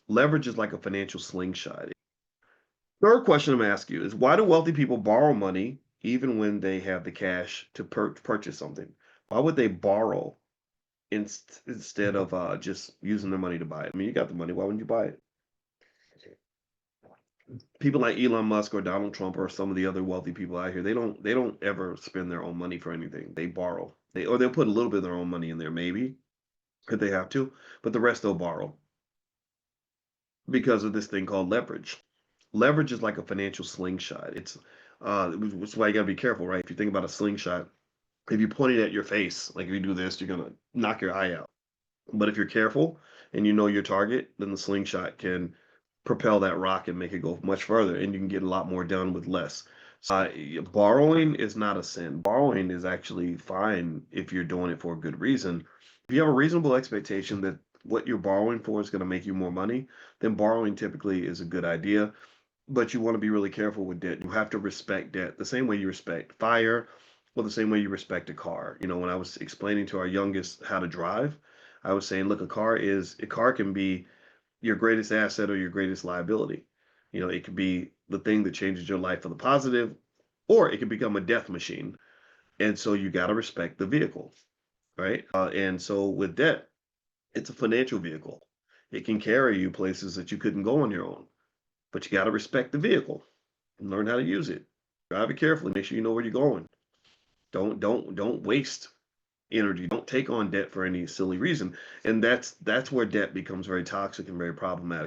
Leverage is like a financial slingshot. Third question I'm gonna ask you is why do wealthy people borrow money even when they have the cash to purchase something? Why would they borrow instead of just using their money to buy it? I mean, you got the money. Why wouldn't you buy it? People like Elon Musk or Donald Trump or some of the other wealthy people out here, they don't ever spend their own money for anything. They borrow. They'll put a little bit of their own money in there, maybe, if they have to, but the rest they'll borrow because of this thing called leverage. Leverage is like a financial slingshot. It's why you gotta be careful, right? If you think about a slingshot, if you point it at your face, like if you do this, you're gonna knock your eye out. But if you're careful and you know your target, then the slingshot can propel that rock and make it go much further, and you can get a lot more done with less. Borrowing is not a sin. Borrowing is actually fine if you're doing it for a good reason. If you have a reasonable expectation that what you're borrowing for is going to make you more money, then borrowing typically is a good idea. But you want to be really careful with debt. You have to respect debt the same way you respect fire, or the same way you respect a car. You know, when I was explaining to our youngest how to drive, I was saying, look, a car can be your greatest asset or your greatest liability. You know, it could be the thing that changes your life for the positive, or it can become a death machine. And so you got to respect the vehicle, right? And so with debt, it's a financial vehicle. It can carry you places that you couldn't go on your own, but you got to respect the vehicle and learn how to use it. Drive it carefully. Make sure you know where you're going. Don't waste energy. Don't take on debt for any silly reason. And that's where debt becomes very toxic and very problematic.